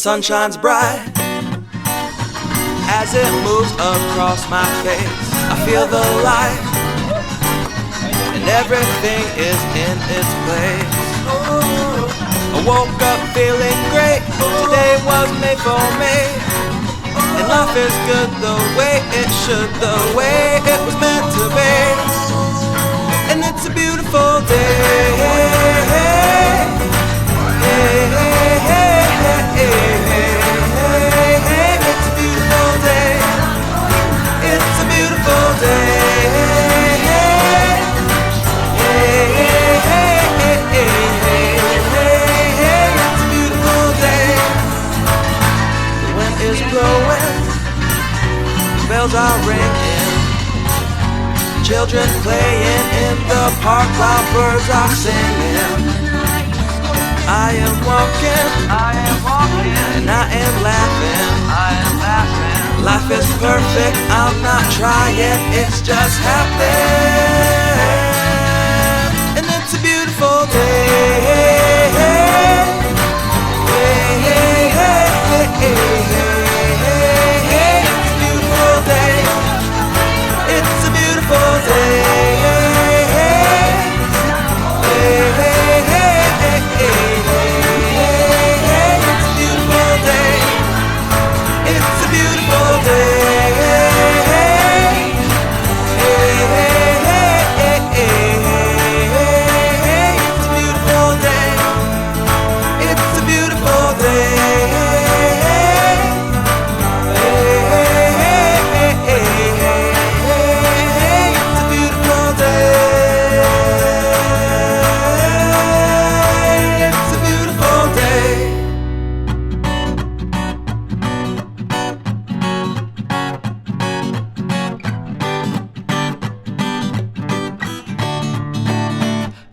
sun shines bright as it moves across my face. I feel the light and everything is in its place. I woke up feeling great, today was made for me. And life is good the way it should, the way it was meant to be. And it's a beautiful day. It's a beautiful day. It's a beautiful day. It's a beautiful day. The wind is blowing, bells are ringing, children playing in the park while birds are singing. I am walking, and I am laughing. Life is perfect, I'm not trying, it's just happening. And it's a beautiful day. It's a beautiful day. It's a beautiful day.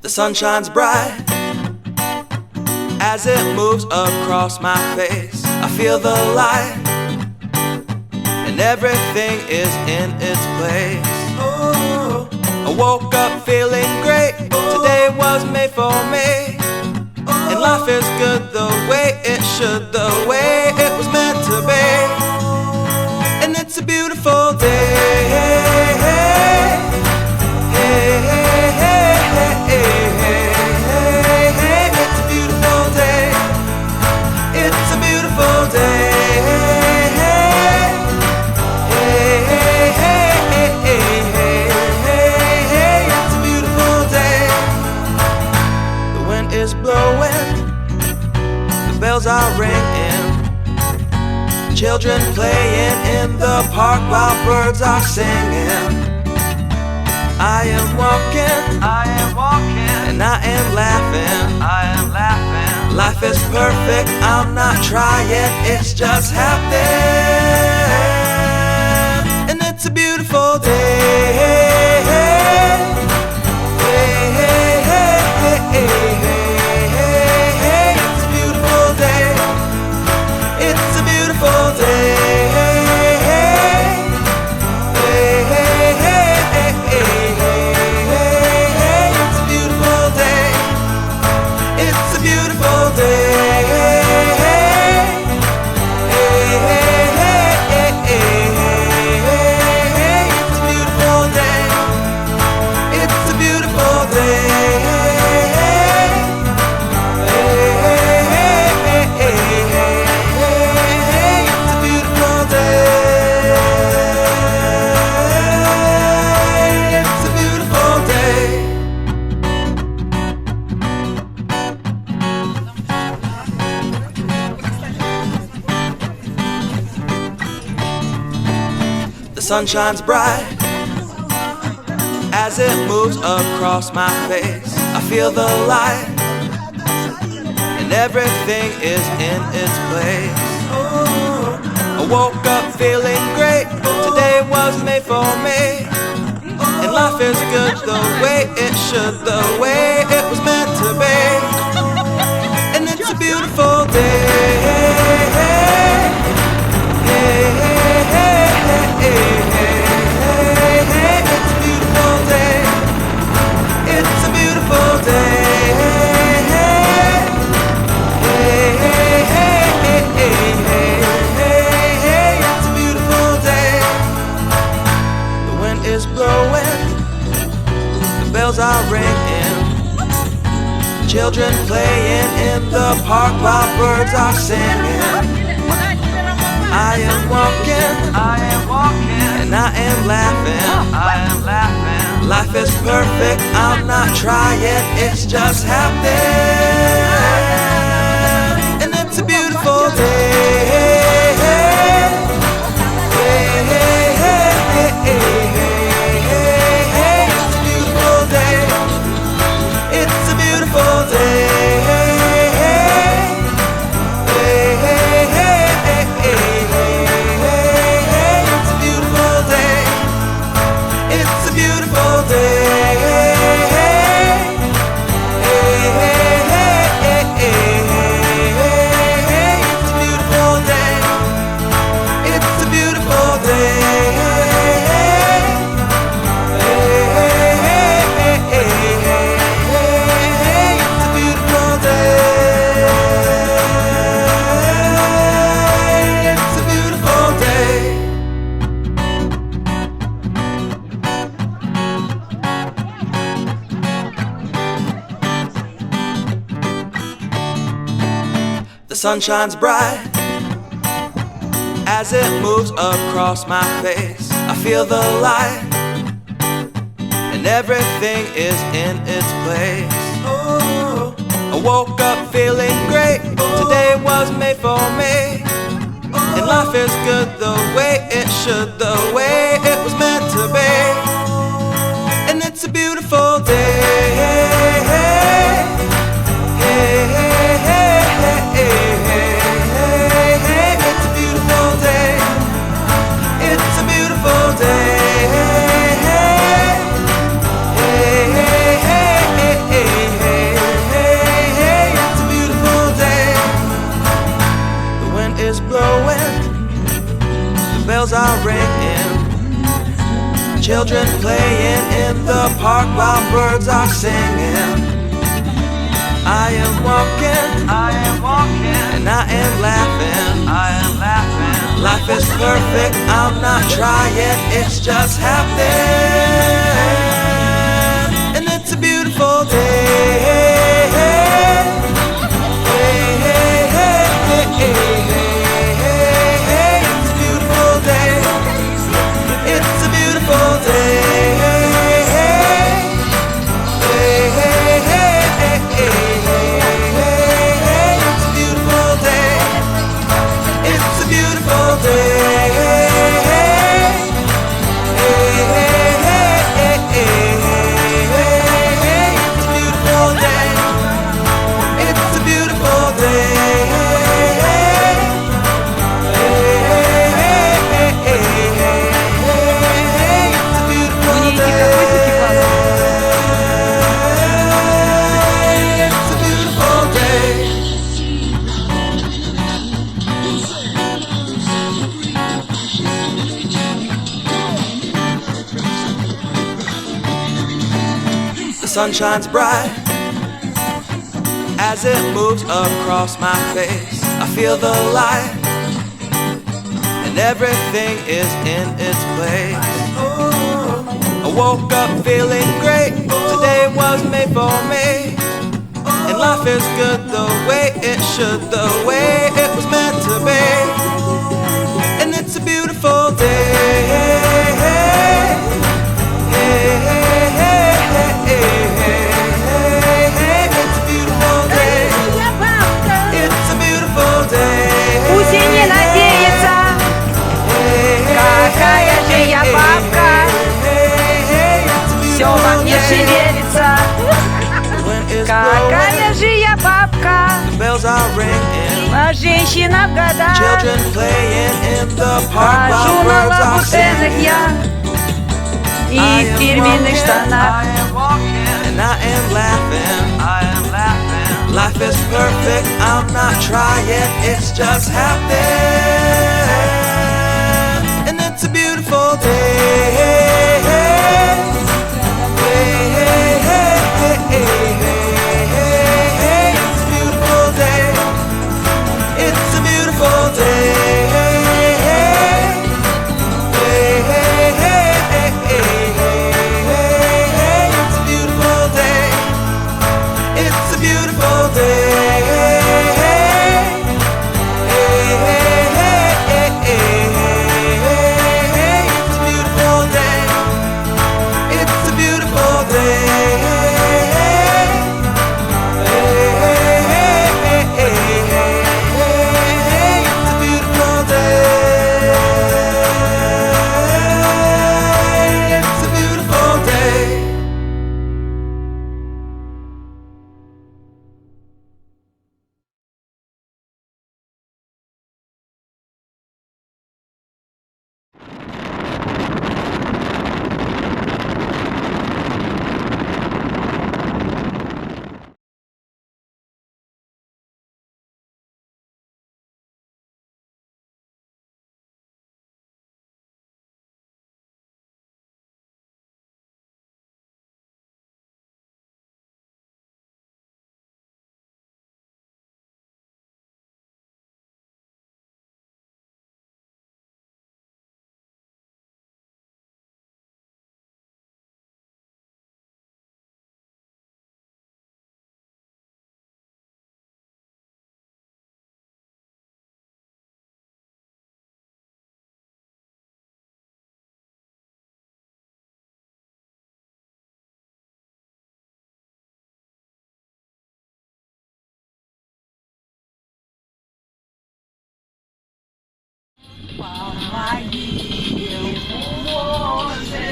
The sun shines bright as it moves across my face. I feel the light and everything is in its place. I woke up feeling great, today was made for me. And life is good the way it should, the way it was meant to be. And it's a beautiful day. It's a beautiful day. It's a beautiful day. It's a beautiful day. The wind is blowing, the bells are ringing, children playing in the park while birds are singing. I am walking, and I am laughing. Life is perfect, I'm not trying, it's just happening. And it's a beautiful day. It's a beautiful day. It's a beautiful day. The sun shines bright as it moves across my face. I feel the light and everything is in its place. I woke up feeling great, today was made for me. And life is good the way it should, the way it was meant to be. And it's a beautiful day. It's a beautiful day. It's a beautiful day. bells are ringing, children playing in the park while birds are singing. I am walking, and I am laughing. Life is perfect, I'm not trying, it's just happening. And it's a beautiful day. It's a beautiful day. The sun shines bright as it moves across my face. I feel the light and everything is in its place. Oh, I woke up feeling great. Today was made for me, and life is good the way it should, the way it was meant to be. And it's a beautiful day. It's a beautiful day. It's a beautiful day. It's a beautiful day. The wind is blowing, the bells are ringing, children playing in the park while birds are singing. I am walking, and I am laughing. Life is perfect, I'm not trying, it's just happening. And it's a beautiful day. It's a beautiful day. It's a beautiful day. The sun shines bright as it moves across my face. I feel the light and everything is in its place. I woke up feeling great. Today was made for me, and life is good the way it should, the way it was meant to be. And it's a beautiful day. Пусть и не надеется, какая же я бабка, все во мне шевелится. Какая же я бабка, а женщина в годах. Хожу на лабутенах я и в фирменных штанах. Life is perfect, I'm not trying, it's just happening. And it's a beautiful day. It's a beautiful day. It's a beautiful day. It's a beautiful могилу, Боже,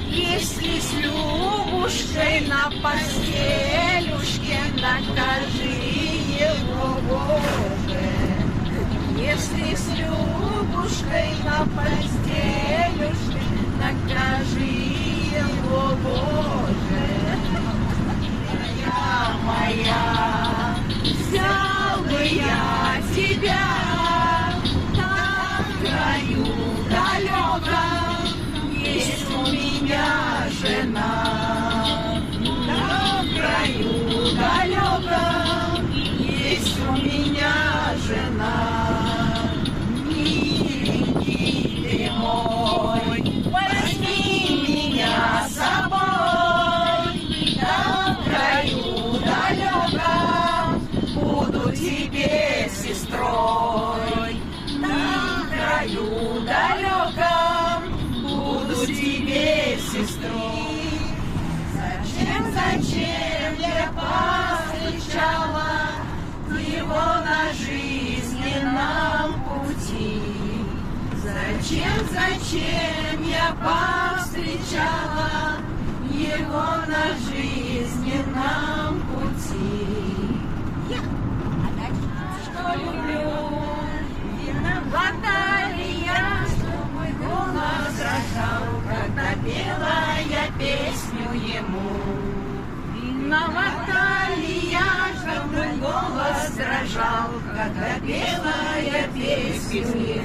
если с Любушкой на постелюшке, накажи его, Боже. Если с Любушкой на постелюшке, накажи его, Боже. Моя, взял бы я тебя там в краю далеком, есть у меня жена. Там в краю далеком, есть у меня жена. Миленький ты мой, возьми меня с собой. Там в краю далеком буду тебе сестрой. Там в краю далеком буду тебе сестрой. Зачем я повстречала его на жизненном пути? Зачем я повстречала его на жизненном пути? Что люблю, виновата ли я, что мой голос дрожал, когда пела я песню ему? Виновата ли я, что мой голос дрожал, когда пела я песню ему?